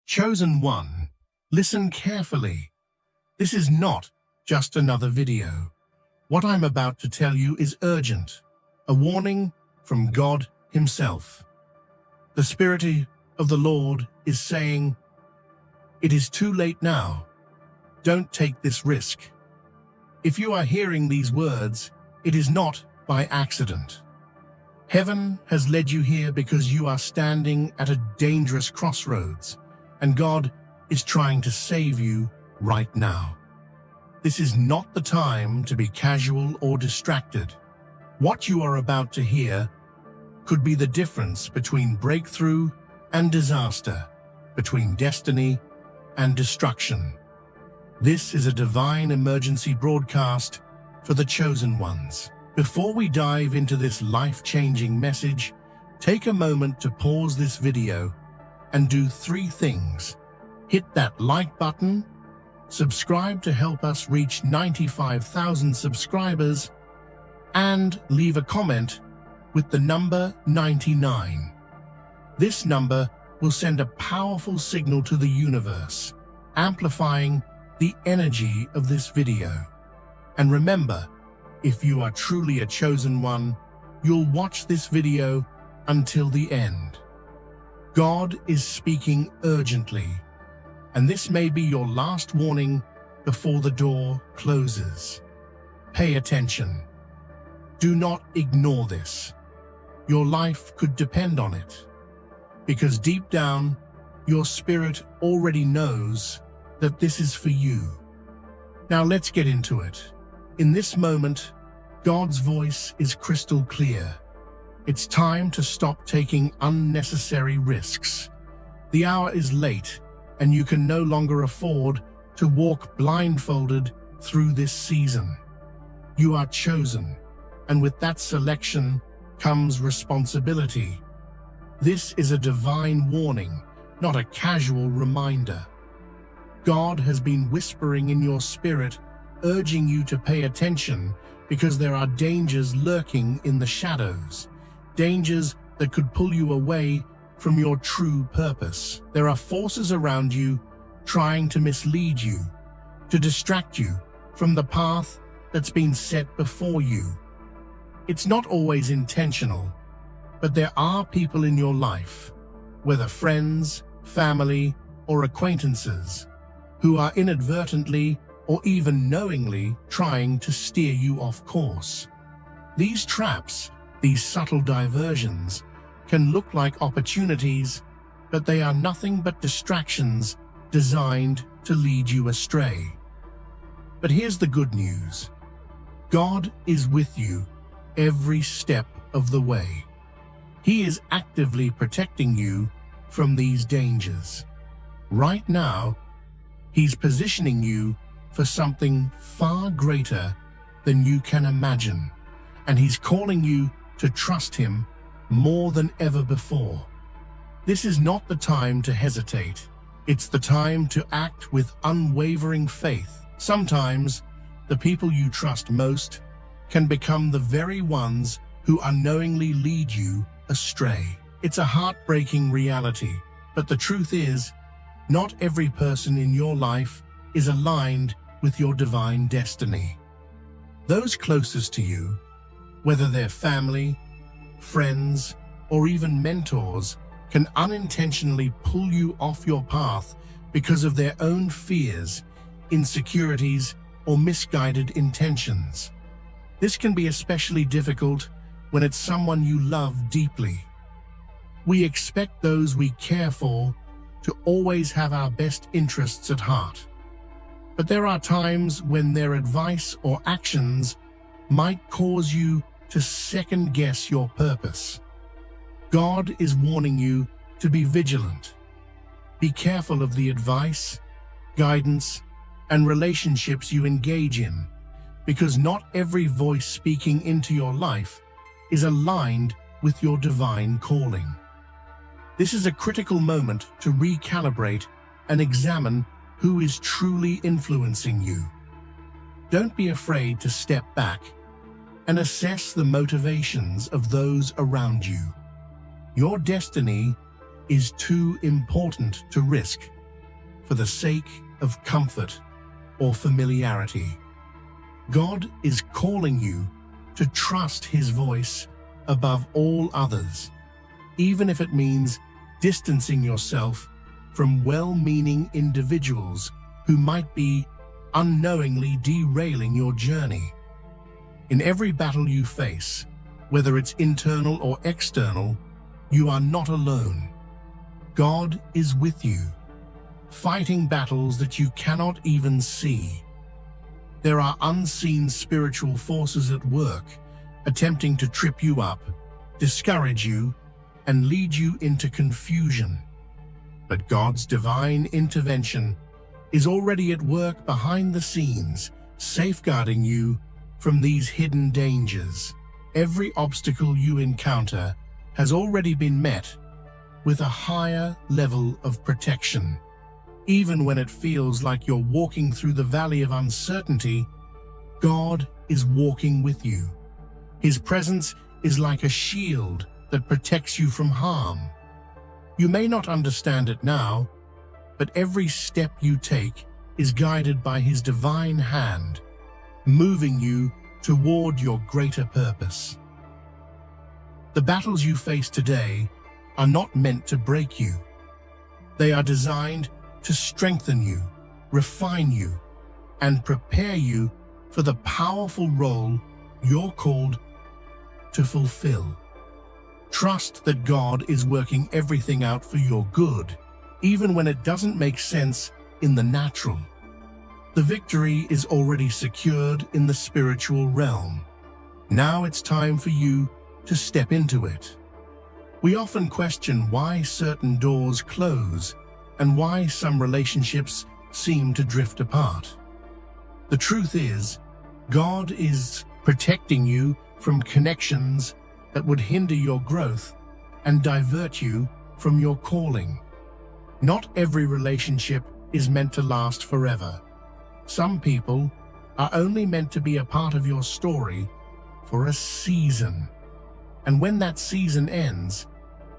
Chosen one, listen carefully. This is not just another video. What I'm about to tell you is urgent, a warning from God Himself. The Spirit of the Lord is saying, "It is too late now. Don't take this risk." If you are hearing these words, it is not by accident. Heaven has led you here because you are standing at a dangerous crossroads, and God is trying to save you right now. This is not the time to be casual or distracted. What you are about to hear could be the difference between breakthrough and disaster, between destiny and destruction. This is a divine emergency broadcast for the chosen ones. Before we dive into this life-changing message, take a moment to pause this video and do 3 things. Hit that like button, subscribe to help us reach 95,000 subscribers, and leave a comment with the number 99. This number will send a powerful signal to the universe, amplifying the energy of this video. And remember, if you are truly a chosen one, you'll watch this video until the end. God is speaking urgently, and this may be your last warning before the door closes. Pay attention. Do not ignore this. Your life could depend on it, because deep down, your spirit already knows that this is for you. Now let's get into it. In this moment, God's voice is crystal clear. It's time to stop taking unnecessary risks. The hour is late, and you can no longer afford to walk blindfolded through this season. You are chosen, and with that selection comes responsibility. This is a divine warning, not a casual reminder. God has been whispering in your spirit, urging you to pay attention because there are dangers lurking in the shadows, dangers that could pull you away from your true purpose. There are forces around you trying to mislead you, to distract you from the path that's been set before you. It's not always intentional, but there are people in your life, whether friends, family, or acquaintances, who are inadvertently or even knowingly trying to steer you off course. These traps, these subtle diversions, can look like opportunities, but they are nothing but distractions designed to lead you astray. But here's the good news. God is with you every step of the way. He is actively protecting you from these dangers. Right now, He's positioning you for something far greater than you can imagine, and He's calling you to trust Him more than ever before. This is not the time to hesitate. It's the time to act with unwavering faith. Sometimes, the people you trust most can become the very ones who unknowingly lead you astray. It's a heartbreaking reality, but the truth is, not every person in your life is aligned with your divine destiny. Those closest to you, whether they're family, friends, or even mentors, can unintentionally pull you off your path because of their own fears, insecurities, or misguided intentions. This can be especially difficult when it's someone you love deeply. We expect those we care for to always have our best interests at heart. But there are times when their advice or actions might cause you to second-guess your purpose. God is warning you to be vigilant. Be careful of the advice, guidance, and relationships you engage in, because not every voice speaking into your life is aligned with your divine calling. This is a critical moment to recalibrate and examine who is truly influencing you. Don't be afraid to step back and assess the motivations of those around you. Your destiny is too important to risk for the sake of comfort or familiarity. God is calling you to trust His voice above all others, even if it means distancing yourself from well-meaning individuals who might be unknowingly derailing your journey. In every battle you face, whether it's internal or external, you are not alone. God is with you, fighting battles that you cannot even see. There are unseen spiritual forces at work, attempting to trip you up, discourage you, and lead you into confusion. But God's divine intervention is already at work behind the scenes, safeguarding you from these hidden dangers. Every obstacle you encounter has already been met with a higher level of protection. Even when it feels like you're walking through the valley of uncertainty, God is walking with you. His presence is like a shield that protects you from harm. You may not understand it now, but every step you take is guided by His divine hand, moving you toward your greater purpose. The battles you face today are not meant to break you. They are designed to strengthen you, refine you, and prepare you for the powerful role you're called to fulfill. Trust that God is working everything out for your good, even when it doesn't make sense in the natural. The victory is already secured in the spiritual realm. Now it's time for you to step into it. We often question why certain doors close and why some relationships seem to drift apart. The truth is, God is protecting you from connections that would hinder your growth and divert you from your calling. Not every relationship is meant to last forever. Some people are only meant to be a part of your story for a season. And when that season ends,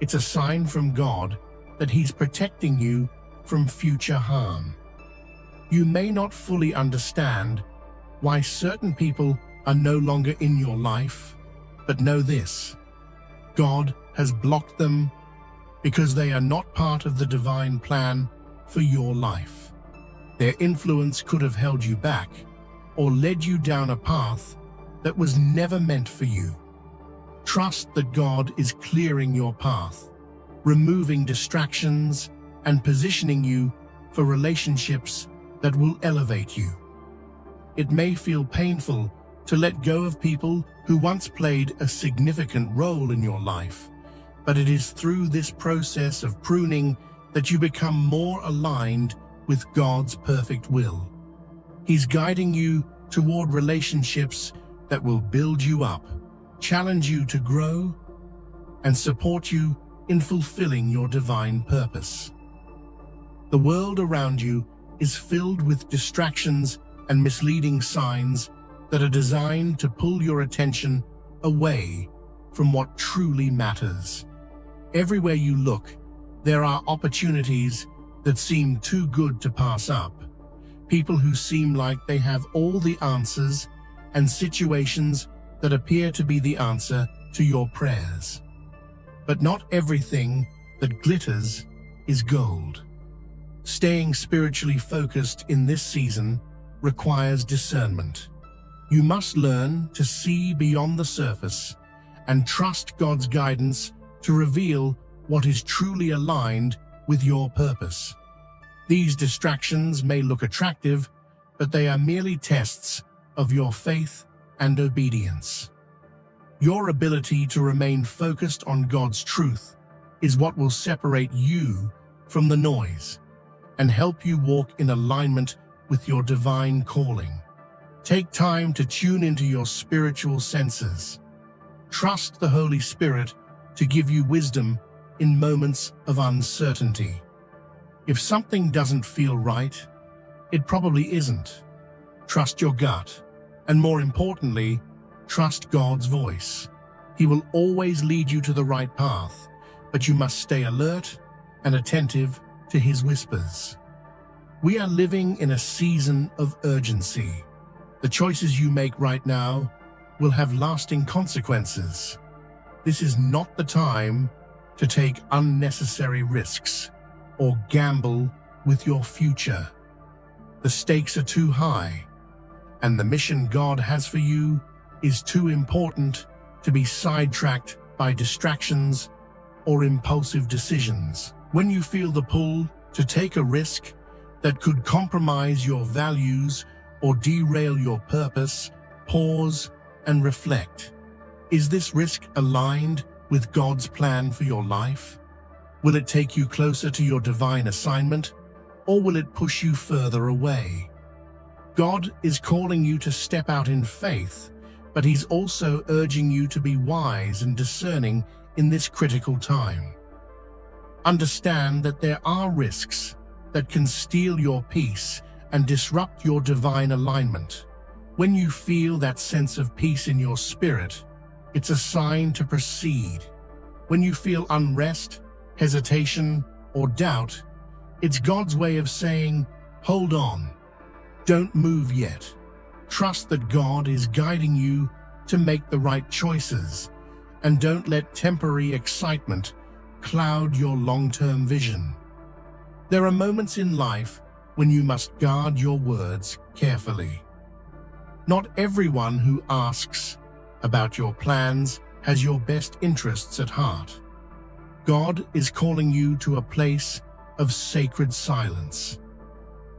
it's a sign from God that He's protecting you from future harm. You may not fully understand why certain people are no longer in your life, but know this: God has blocked them because they are not part of the divine plan for your life. Their influence could have held you back or led you down a path that was never meant for you. Trust that God is clearing your path, removing distractions, and positioning you for relationships that will elevate you. It may feel painful to let go of people who once played a significant role in your life, but it is through this process of pruning that you become more aligned with God's perfect will. He's guiding you toward relationships that will build you up, challenge you to grow, and support you in fulfilling your divine purpose. The world around you is filled with distractions and misleading signs that are designed to pull your attention away from what truly matters. Everywhere you look, there are opportunities that seem too good to pass up. People who seem like they have all the answers, and situations that appear to be the answer to your prayers. But not everything that glitters is gold. Staying spiritually focused in this season requires discernment. You must learn to see beyond the surface and trust God's guidance to reveal what is truly aligned with your purpose. These distractions may look attractive, but they are merely tests of your faith and obedience. Your ability to remain focused on God's truth is what will separate you from the noise and help you walk in alignment with your divine calling. Take time to tune into your spiritual senses. Trust the Holy Spirit to give you wisdom in moments of uncertainty. If something doesn't feel right, it probably isn't. Trust your gut, and more importantly, trust God's voice. He will always lead you to the right path, but you must stay alert and attentive to His whispers. We are living in a season of urgency. The choices you make right now will have lasting consequences. This is not the time to take unnecessary risks or gamble with your future. The stakes are too high, and the mission God has for you is too important to be sidetracked by distractions or impulsive decisions. When you feel the pull to take a risk that could compromise your values or derail your purpose, pause and reflect. Is this risk aligned with God's plan for your life? Will it take you closer to your divine assignment, or will it push you further away? God is calling you to step out in faith, but He's also urging you to be wise and discerning in this critical time. Understand that there are risks that can steal your peace and disrupt your divine alignment. When you feel that sense of peace in your spirit, it's a sign to proceed. When you feel unrest, hesitation, or doubt, it's God's way of saying, hold on, don't move yet. Trust that God is guiding you to make the right choices, and don't let temporary excitement cloud your long-term vision. There are moments in life when you must guard your words carefully. Not everyone who asks about your plans has your best interests at heart. God is calling you to a place of sacred silence.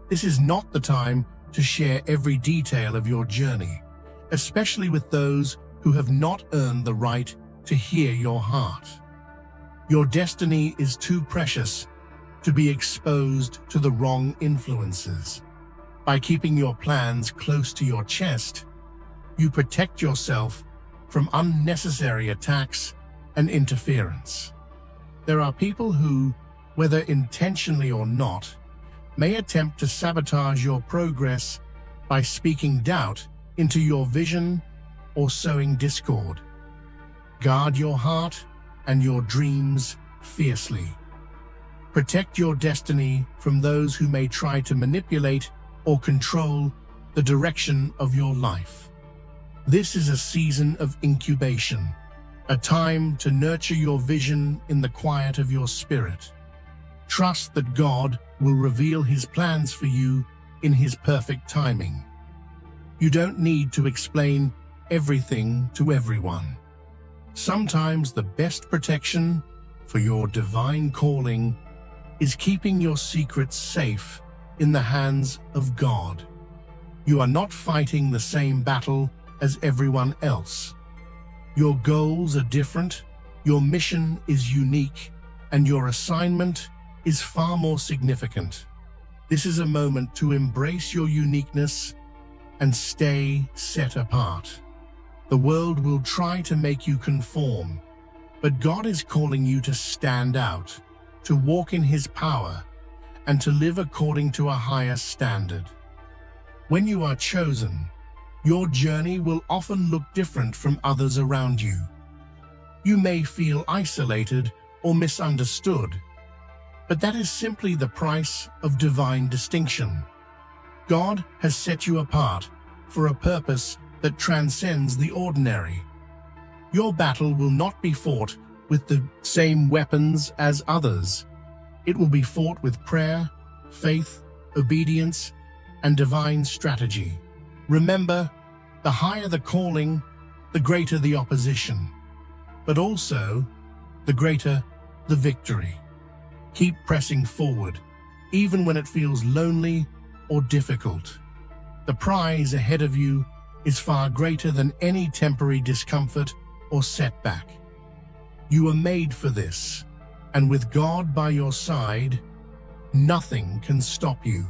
This is not the time to share every detail of your journey, especially with those who have not earned the right to hear your heart. Your destiny is too precious to be exposed to the wrong influences. By keeping your plans close to your chest, you protect yourself from unnecessary attacks and interference. There are people who, whether intentionally or not, may attempt to sabotage your progress by speaking doubt into your vision or sowing discord. Guard your heart and your dreams fiercely. Protect your destiny from those who may try to manipulate or control the direction of your life. This is a season of incubation, a time to nurture your vision in the quiet of your spirit. Trust that God will reveal His plans for you in His perfect timing. You don't need to explain everything to everyone. Sometimes the best protection for your divine calling is keeping your secrets safe in the hands of God. You are not fighting the same battle as everyone else. Your goals are different, your mission is unique, and your assignment is far more significant. This is a moment to embrace your uniqueness and stay set apart. The world will try to make you conform, but God is calling you to stand out, to walk in His power, and to live according to a higher standard. When you are chosen, your journey will often look different from others around you. You may feel isolated or misunderstood, but that is simply the price of divine distinction. God has set you apart for a purpose that transcends the ordinary. Your battle will not be fought with the same weapons as others. It will be fought with prayer, faith, obedience, and divine strategy. Remember, the higher the calling, the greater the opposition, but also the greater the victory. Keep pressing forward, even when it feels lonely or difficult. The prize ahead of you is far greater than any temporary discomfort or setback. You are made for this, and with God by your side, nothing can stop you.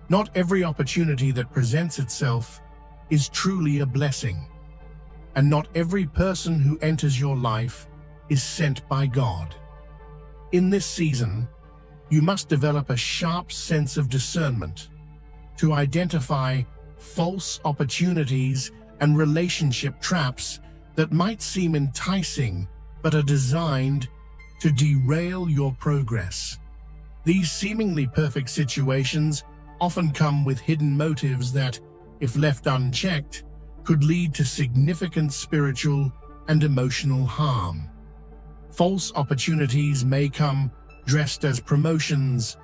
Not every opportunity that presents itself is truly a blessing, and not every person who enters your life is sent by God. In this season, you must develop a sharp sense of discernment to identify false opportunities and relationship traps that might seem enticing but are designed to derail your progress. These seemingly perfect situations often come with hidden motives that, if left unchecked, could lead to significant spiritual and emotional harm. False opportunities may come dressed as promotions,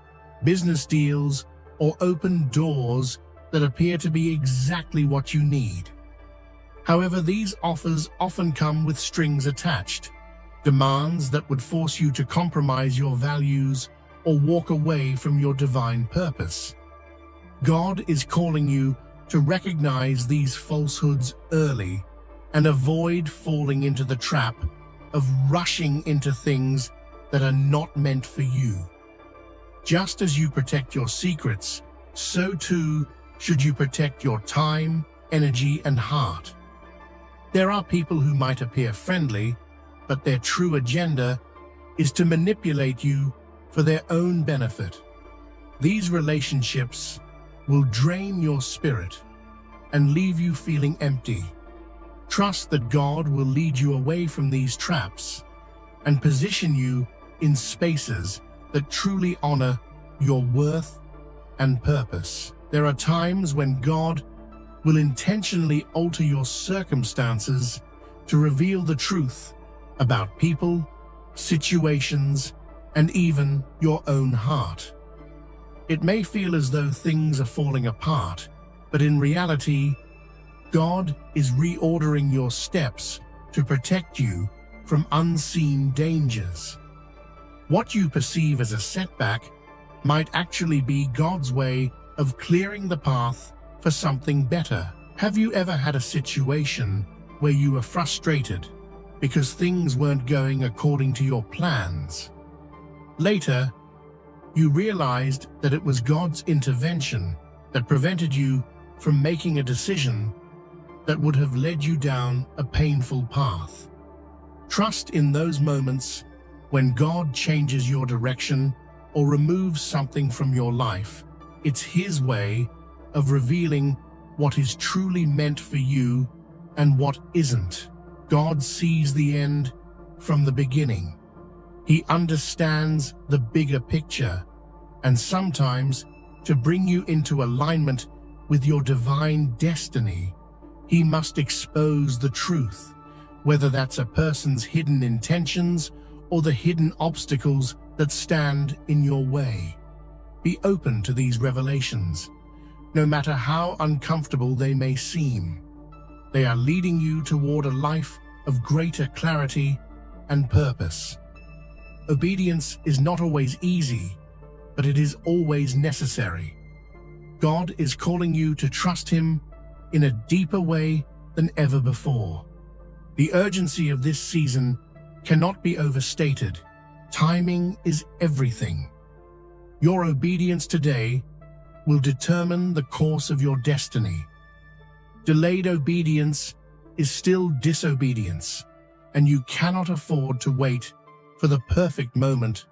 business deals, or open doors that appear to be exactly what you need. However, these offers often come with strings attached, demands that would force you to compromise your values or walk away from your divine purpose. God is calling you to recognize these falsehoods early and avoid falling into the trap of rushing into things that are not meant for you. Just as you protect your secrets, so too should you protect your time, energy, and heart. There are people who might appear friendly, but their true agenda is to manipulate you for their own benefit. These relationships will drain your spirit and leave you feeling empty. Trust that God will lead you away from these traps and position you in spaces that truly honor your worth and purpose. There are times when God will intentionally alter your circumstances to reveal the truth about people, situations, and even your own heart. It may feel as though things are falling apart, but in reality, God is reordering your steps to protect you from unseen dangers. What you perceive as a setback might actually be God's way of clearing the path for something better. Have you ever had a situation where you were frustrated because things weren't going according to your plans? Later, you realized that it was God's intervention that prevented you from making a decision that would have led you down a painful path. Trust in those moments when God changes your direction or removes something from your life. It's His way of revealing what is truly meant for you and what isn't. God sees the end from the beginning. He understands the bigger picture, and sometimes, to bring you into alignment with your divine destiny, He must expose the truth, whether that's a person's hidden intentions or the hidden obstacles that stand in your way. Be open to these revelations, no matter how uncomfortable they may seem. They are leading you toward a life of greater clarity and purpose. Obedience is not always easy, but it is always necessary. God is calling you to trust Him in a deeper way than ever before. The urgency of this season cannot be overstated. Timing is everything. Your obedience today will determine the course of your destiny. Delayed obedience is still disobedience, and you cannot afford to wait for the perfect moment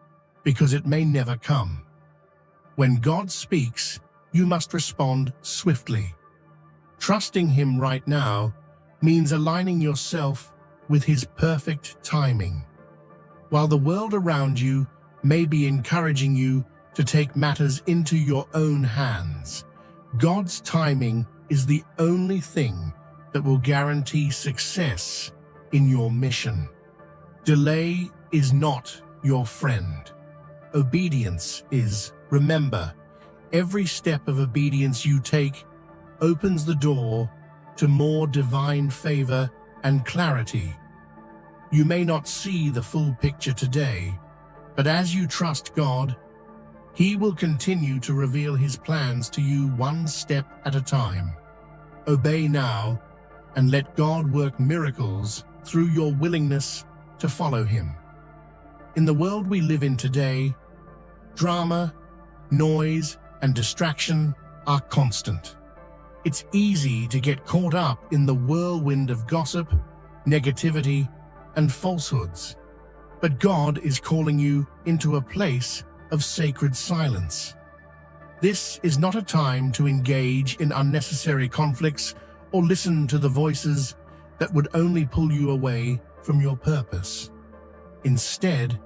because it may never come. When God speaks, you must respond swiftly. Trusting Him right now means aligning yourself with His perfect timing. While the world around you may be encouraging you to take matters into your own hands, God's timing is the only thing that will guarantee success in your mission. Delay is not your friend. Obedience is. Remember, every step of obedience you take opens the door to more divine favor and clarity. You may not see the full picture today, but as you trust God, He will continue to reveal His plans to you one step at a time. Obey now and let God work miracles through your willingness to follow Him. In the world we live in today, drama, noise, and distraction are constant. It's easy to get caught up in the whirlwind of gossip, negativity, and falsehoods. But God is calling you into a place of sacred silence. This is not a time to engage in unnecessary conflicts or listen to the voices that would only pull you away from your purpose. Instead,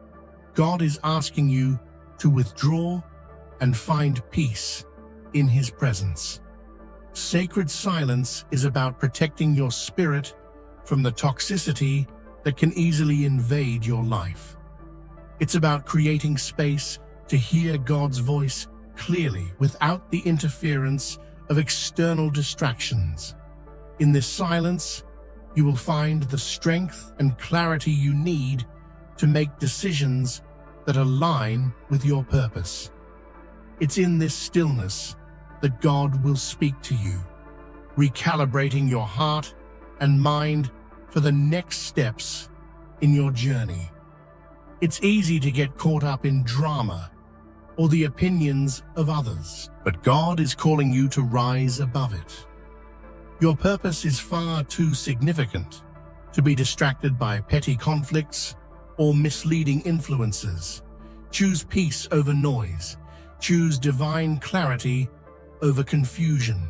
God is asking you to withdraw and find peace in His presence. Sacred silence is about protecting your spirit from the toxicity that can easily invade your life. It's about creating space to hear God's voice clearly without the interference of external distractions. In this silence, you will find the strength and clarity you need to make decisions that align with your purpose. It's in this stillness that God will speak to you, recalibrating your heart and mind for the next steps in your journey. It's easy to get caught up in drama or the opinions of others, but God is calling you to rise above it. Your purpose is far too significant to be distracted by petty conflicts or misleading influences. Choose peace over noise. Choose divine clarity over confusion.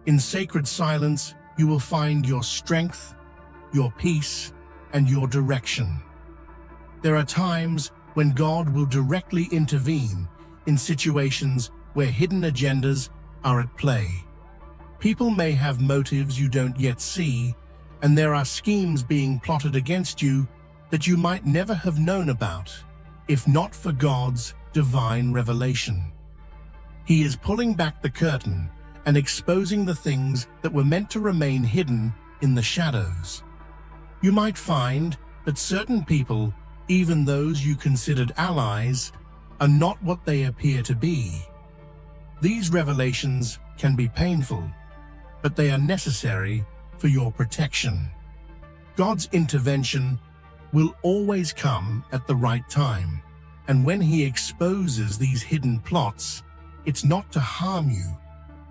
In sacred silence, you will find your strength, your peace, and your direction. There are times when God will directly intervene in situations where hidden agendas are at play. People may have motives you don't yet see, and there are schemes being plotted against you that you might never have known about, if not for God's divine revelation. He is pulling back the curtain and exposing the things that were meant to remain hidden in the shadows. You might find that certain people, even those you considered allies, are not what they appear to be. These revelations can be painful, but they are necessary for your protection. God's intervention will always come at the right time, and when He exposes these hidden plots, it's not to harm you,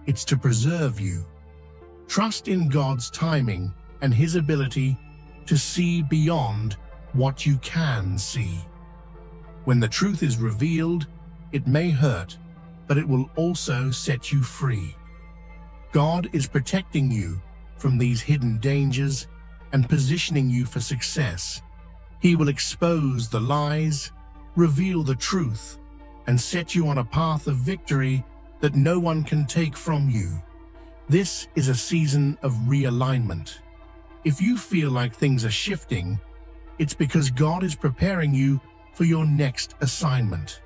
it's to preserve you. Trust in God's timing and His ability to see beyond what you can see. When the truth is revealed, it may hurt, but it will also set you free. God is protecting you from these hidden dangers and positioning you for success. He will expose the lies, reveal the truth, and set you on a path of victory that no one can take from you. This is a season of realignment. If you feel like things are shifting, it's because God is preparing you for your next assignment.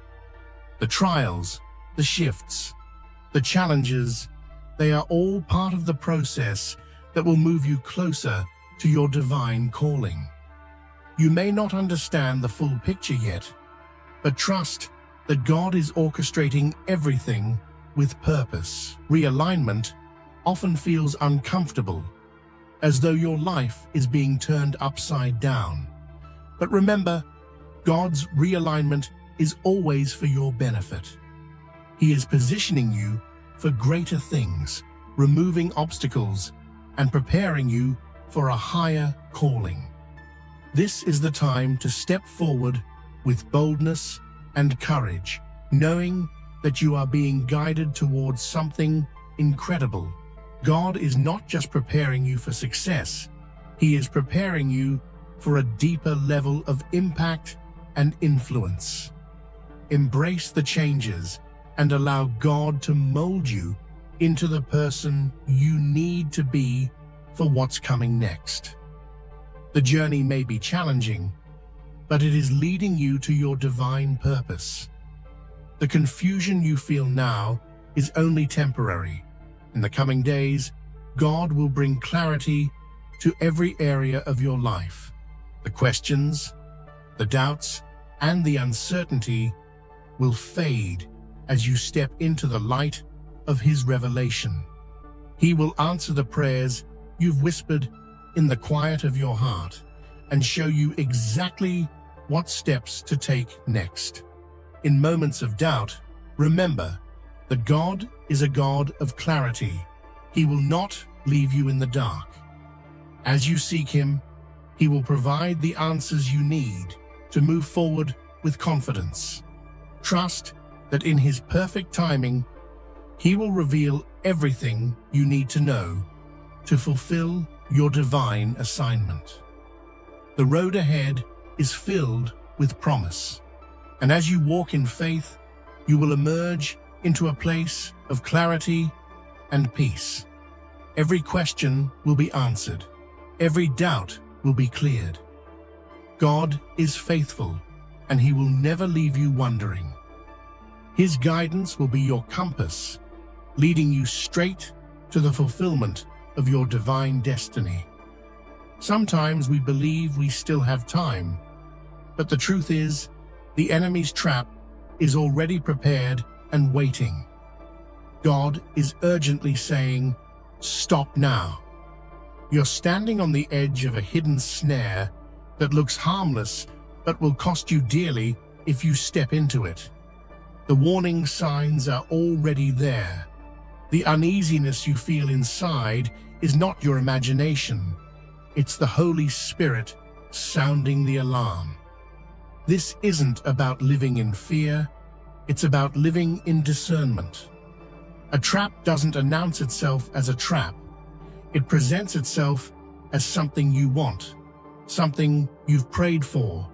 The trials, the shifts, the challenges, they are all part of the process that will move you closer to your divine calling. You may not understand the full picture yet, but trust that God is orchestrating everything with purpose. Realignment often feels uncomfortable, as though your life is being turned upside down. But remember, God's realignment is always for your benefit. He is positioning you for greater things, removing obstacles, and preparing you for a higher calling. This is the time to step forward with boldness and courage, knowing that you are being guided towards something incredible. God is not just preparing you for success, He is preparing you for a deeper level of impact and influence. Embrace the changes and allow God to mold you into the person you need to be for what's coming next. The journey may be challenging, but it is leading you to your divine purpose. The confusion you feel now is only temporary. In the coming days, God will bring clarity to every area of your life. The questions, the doubts, and the uncertainty will fade as you step into the light of His revelation. He will answer the prayers you've whispered in the quiet of your heart and show you exactly what steps to take next. In moments of doubt, remember that God is a God of clarity. He will not leave you in the dark. As you seek Him, He will provide the answers you need to move forward with confidence. Trust that in His perfect timing, He will reveal everything you need to know to fulfill your divine assignment. The road ahead is filled with promise. And as you walk in faith, you will emerge into a place of clarity and peace. Every question will be answered. Every doubt will be cleared. God is faithful, and He will never leave you wondering. His guidance will be your compass, leading you straight to the fulfillment of your divine destiny. Sometimes we believe we still have time, but the truth is, the enemy's trap is already prepared and waiting. God is urgently saying, "Stop now." You're standing on the edge of a hidden snare that looks harmless but will cost you dearly if you step into it. The warning signs are already there. The uneasiness you feel inside is not your imagination. It's the Holy Spirit sounding the alarm. This isn't about living in fear, it's about living in discernment. A trap doesn't announce itself as a trap. It presents itself as something you want, something you've prayed for,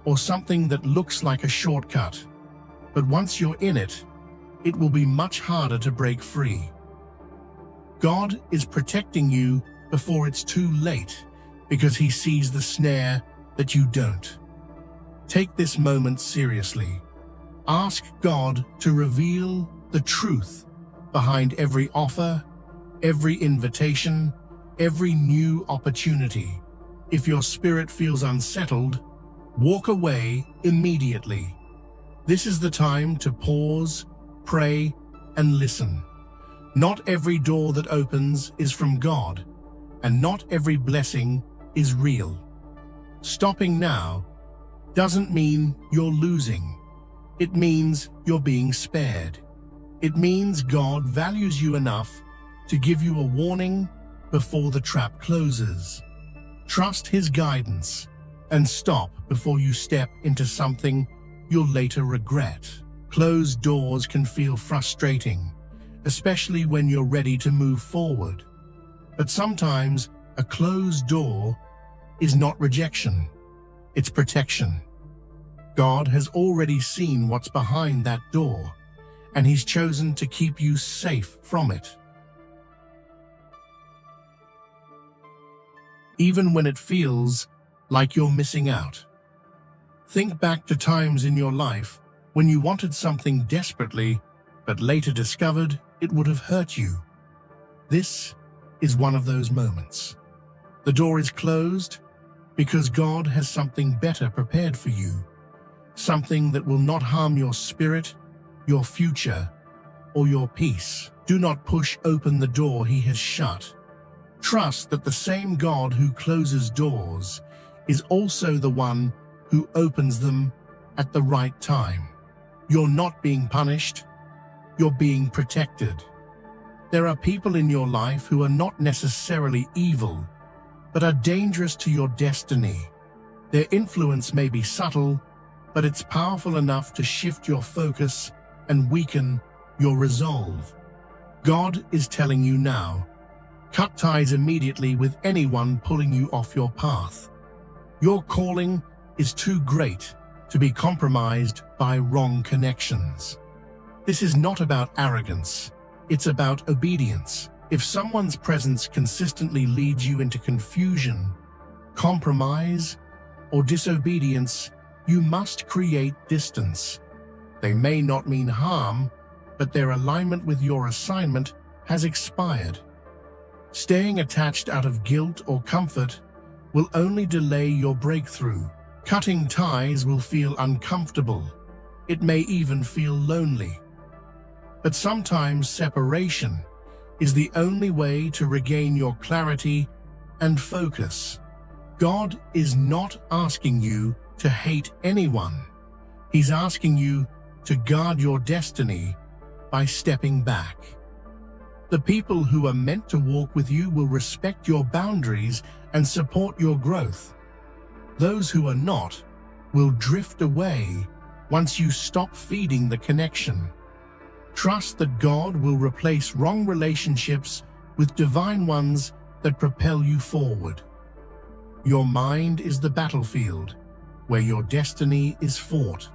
or something that looks like a shortcut. But once you're in it, it will be much harder to break free. God is protecting you before it's too late because He sees the snare that you don't. Take this moment seriously. Ask God to reveal the truth behind every offer, every invitation, every new opportunity. If your spirit feels unsettled, walk away immediately. This is the time to pause, pray, and listen. Not every door that opens is from God, and not every blessing is real. Stopping now doesn't mean you're losing. It means you're being spared. It means God values you enough to give you a warning before the trap closes. Trust His guidance and stop before you step into something you'll later regret. Closed doors can feel frustrating, especially when you're ready to move forward. But sometimes a closed door is not rejection, it's protection. God has already seen what's behind that door, and He's chosen to keep you safe from it. Even when it feels like you're missing out. Think back to times in your life when you wanted something desperately, but later discovered it would have hurt you. This is one of those moments. The door is closed because God has something better prepared for you, something that will not harm your spirit, your future, or your peace. Do not push open the door He has shut. Trust that the same God who closes doors is also the one who opens them at the right time. You're not being punished, you're being protected. There are people in your life who are not necessarily evil, but are dangerous to your destiny. Their influence may be subtle, but it's powerful enough to shift your focus and weaken your resolve. God is telling you now, cut ties immediately with anyone pulling you off your path. Your calling is too great to be compromised by wrong connections. This is not about arrogance, it's about obedience. If someone's presence consistently leads you into confusion, compromise, or disobedience, you must create distance. They may not mean harm, but their alignment with your assignment has expired. Staying attached out of guilt or comfort will only delay your breakthrough. Cutting ties will feel uncomfortable. It may even feel lonely. But sometimes separation is the only way to regain your clarity and focus. God is not asking you to hate anyone. He's asking you to guard your destiny by stepping back. The people who are meant to walk with you will respect your boundaries and support your growth. Those who are not will drift away once you stop feeding the connection. Trust that God will replace wrong relationships with divine ones that propel you forward. Your mind is the battlefield where your destiny is fought.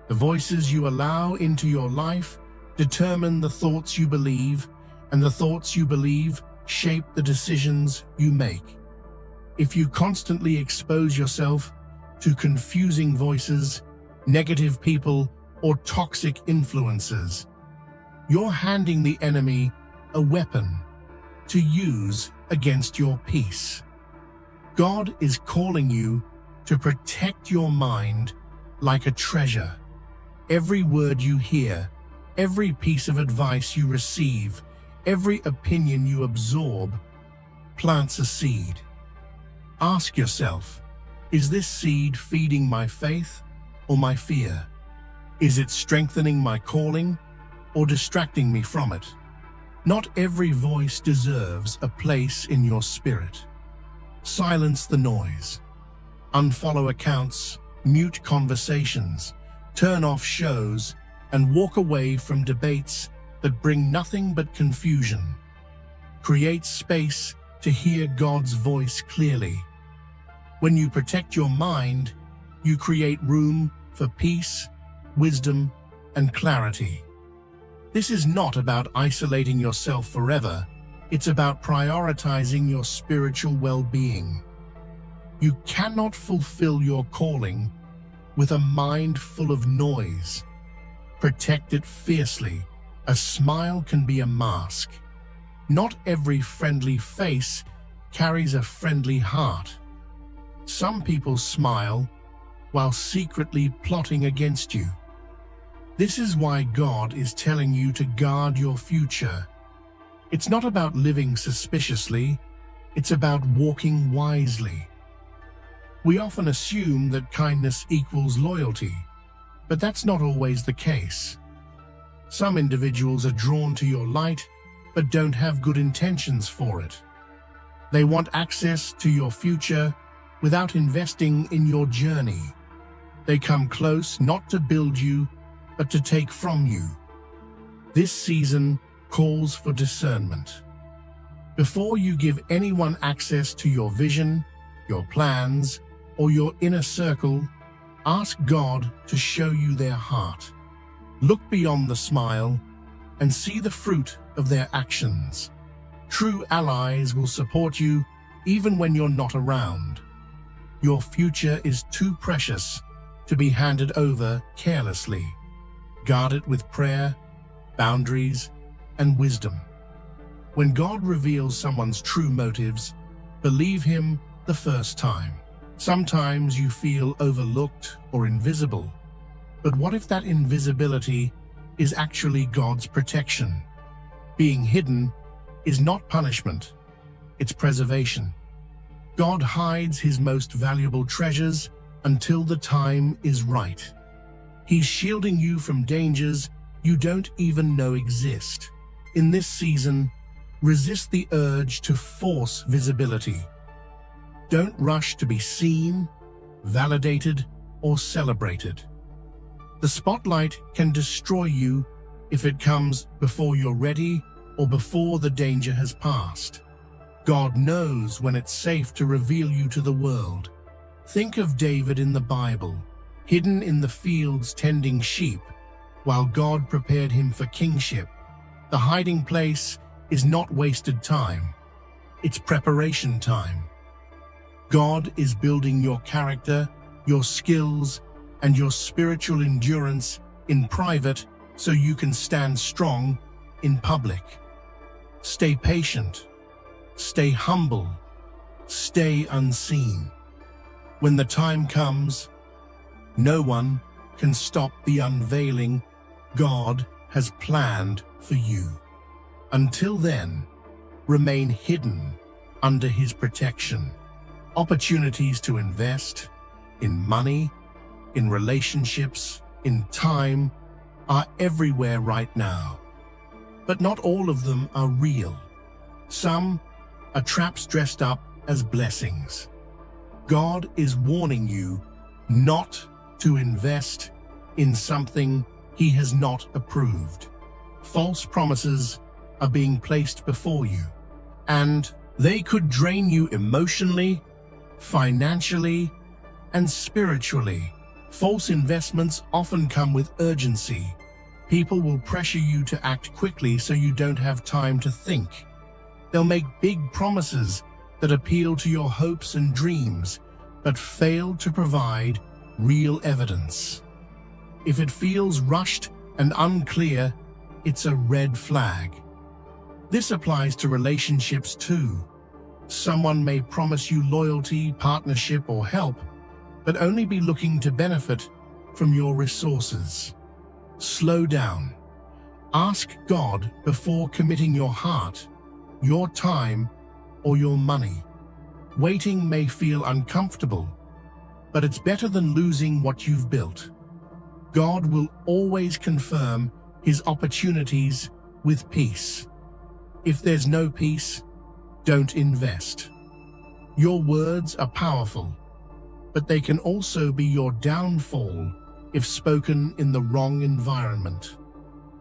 The voices you allow into your life determine the thoughts you believe, and the thoughts you believe shape the decisions you make. If you constantly expose yourself to confusing voices, negative people, or toxic influences, you're handing the enemy a weapon to use against your peace. God is calling you to protect your mind like a treasure. Every word you hear, every piece of advice you receive, every opinion you absorb plants a seed. Ask yourself, is this seed feeding my faith or my fear? Is it strengthening my calling or distracting me from it? Not every voice deserves a place in your spirit. Silence the noise. Unfollow accounts, mute conversations, turn off shows, and walk away from debates that bring nothing but confusion. Create space to hear God's voice clearly. When you protect your mind, you create room for peace, wisdom, and clarity. This is not about isolating yourself forever. It's about prioritizing your spiritual well-being. You cannot fulfill your calling with a mind full of noise. Protect it fiercely. A smile can be a mask. Not every friendly face carries a friendly heart. Some people smile while secretly plotting against you. This is why God is telling you to guard your future. It's not about living suspiciously, it's about walking wisely. We often assume that kindness equals loyalty, but that's not always the case. Some individuals are drawn to your light, but don't have good intentions for it. They want access to your future without investing in your journey. They come close not to build you, but to take from you. This season calls for discernment. Before you give anyone access to your vision, your plans, or your inner circle, ask God to show you their heart. Look beyond the smile and see the fruit of their actions. True allies will support you even when you're not around. Your future is too precious to be handed over carelessly. Guard it with prayer, boundaries, and wisdom. When God reveals someone's true motives, believe Him the first time. Sometimes you feel overlooked or invisible, but what if that invisibility is actually God's protection? Being hidden is not punishment, it's preservation. God hides His most valuable treasures until the time is right. He's shielding you from dangers you don't even know exist. In this season, resist the urge to force visibility. Don't rush to be seen, validated, or celebrated. The spotlight can destroy you if it comes before you're ready or before the danger has passed. God knows when it's safe to reveal you to the world. Think of David in the Bible, hidden in the fields tending sheep, while God prepared him for kingship. The hiding place is not wasted time. It's preparation time. God is building your character, your skills, and your spiritual endurance in private so you can stand strong in public. Stay patient. Stay humble. Stay unseen. When the time comes, no one can stop the unveiling God has planned for you. Until then, remain hidden under His protection. Opportunities to invest in money, in relationships, in time are everywhere right now. But not all of them are real. Some are traps dressed up as blessings. God is warning you not to invest in something He has not approved. False promises are being placed before you, and they could drain you emotionally, financially, and spiritually. False investments often come with urgency. People will pressure you to act quickly so you don't have time to think. They'll make big promises that appeal to your hopes and dreams, but fail to provide real evidence. If it feels rushed and unclear, it's a red flag. This applies to relationships too. Someone may promise you loyalty, partnership, or help, but only be looking to benefit from your resources. Slow down. Ask God before committing your heart, your time, or your money. Waiting may feel uncomfortable, but it's better than losing what you've built. God will always confirm His opportunities with peace. If there's no peace, don't invest. Your words are powerful, but they can also be your downfall if spoken in the wrong environment.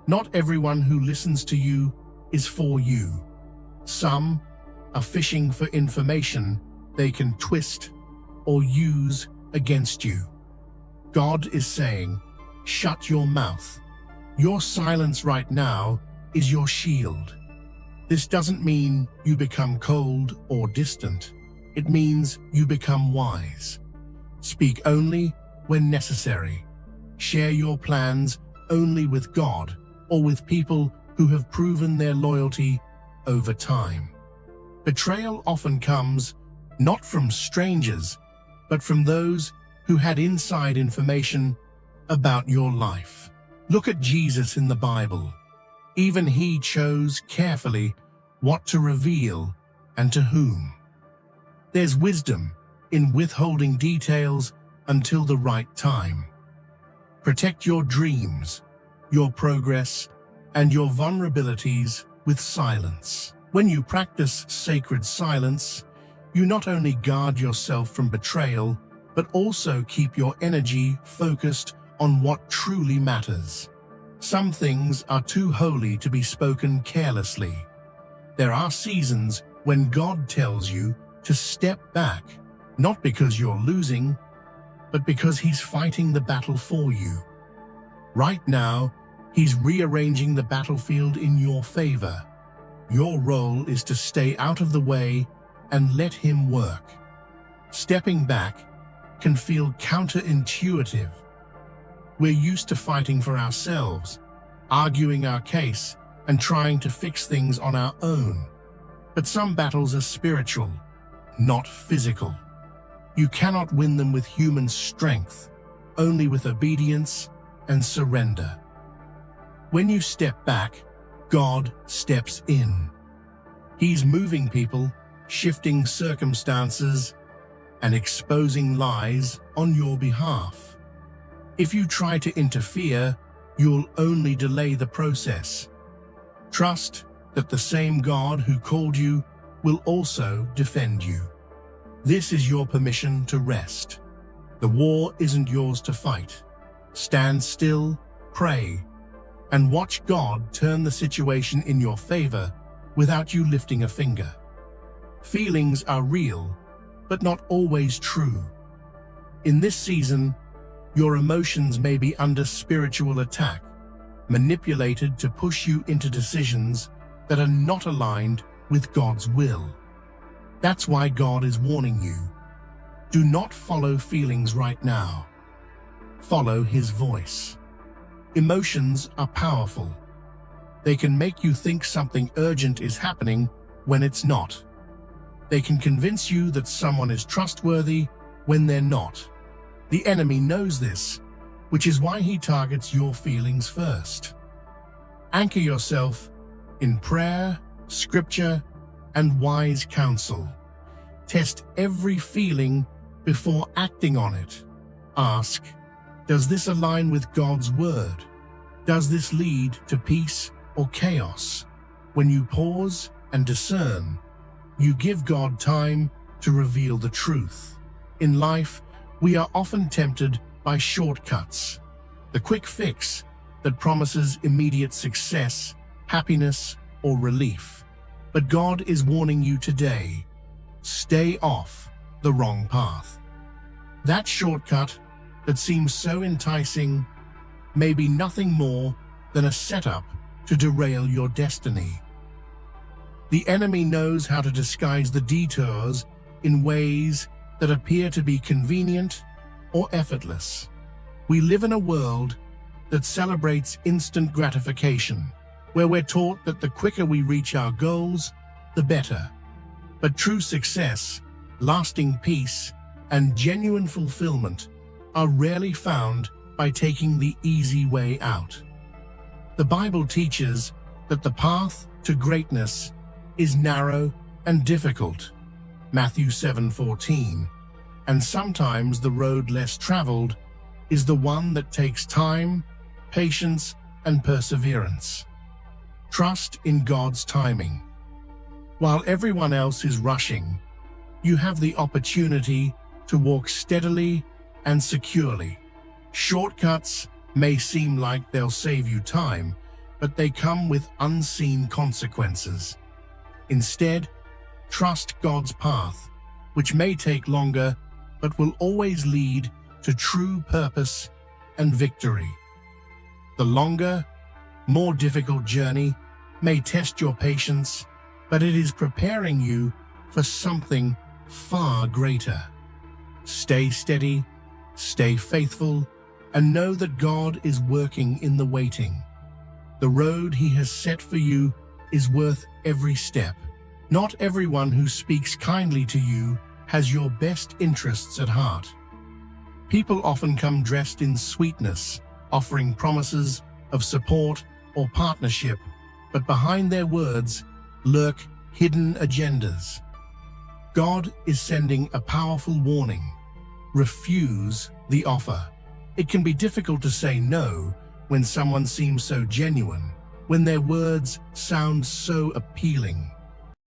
Not everyone who listens to you is for you. Some are fishing for information they can twist or use against you. God is saying, shut your mouth. Your silence right now is your shield. This doesn't mean you become cold or distant. It means you become wise. Speak only when necessary. Share your plans only with God or with people who have proven their loyalty over time. Betrayal often comes not from strangers, but from those who had inside information about your life. Look at Jesus in the Bible. Even He chose carefully what to reveal and to whom. There's wisdom in withholding details until the right time. Protect your dreams, your progress, and your vulnerabilities with silence. When you practice sacred silence, you not only guard yourself from betrayal, but also keep your energy focused on what truly matters. Some things are too holy to be spoken carelessly. There are seasons when God tells you to step back, not because you're losing, but because He's fighting the battle for you. Right now, He's rearranging the battlefield in your favor. Your role is to stay out of the way and let Him work. Stepping back can feel counterintuitive. We're used to fighting for ourselves, arguing our case, and trying to fix things on our own. But some battles are spiritual, not physical. You cannot win them with human strength, only with obedience and surrender. When you step back, God steps in. He's moving people, shifting circumstances, and exposing lies on your behalf. If you try to interfere, you'll only delay the process. Trust that the same God who called you will also defend you. This is your permission to rest. The war isn't yours to fight. Stand still, pray, and watch God turn the situation in your favor without you lifting a finger. Feelings are real, but not always true. In this season, your emotions may be under spiritual attack, manipulated to push you into decisions that are not aligned with God's will. That's why God is warning you. Do not follow feelings right now. Follow His voice. Emotions are powerful. They can make you think something urgent is happening when it's not. They can convince you that someone is trustworthy when they're not. The enemy knows this, which is why he targets your feelings first. Anchor yourself in prayer, scripture, and wise counsel. Test every feeling before acting on it. Ask, does this align with God's word? Does this lead to peace or chaos? When you pause and discern, you give God time to reveal the truth. In life, we are often tempted by shortcuts, the quick fix that promises immediate success, happiness, or relief. But God is warning you today, stay off the wrong path. That shortcut that seems so enticing may be nothing more than a setup to derail your destiny. The enemy knows how to disguise the detours in ways that appear to be convenient or effortless. We live in a world that celebrates instant gratification, where we're taught that the quicker we reach our goals, the better. But true success, lasting peace, and genuine fulfillment are rarely found by taking the easy way out. The Bible teaches that the path to greatness is narrow and difficult, Matthew 7:14, and sometimes the road less traveled is the one that takes time, patience, and perseverance. Trust in God's timing. While everyone else is rushing, you have the opportunity to walk steadily and securely. Shortcuts may seem like they'll save you time, but they come with unseen consequences. Instead, trust God's path, which may take longer, but will always lead to true purpose and victory. The longer, more difficult journey may test your patience, but it is preparing you for something far greater. Stay steady, stay faithful, and know that God is working in the waiting. The road He has set for you is worth every step. Not everyone who speaks kindly to you has your best interests at heart. People often come dressed in sweetness, offering promises of support or partnership, but behind their words lurk hidden agendas. God is sending a powerful warning. Refuse the offer. It can be difficult to say no when someone seems so genuine, when their words sound so appealing.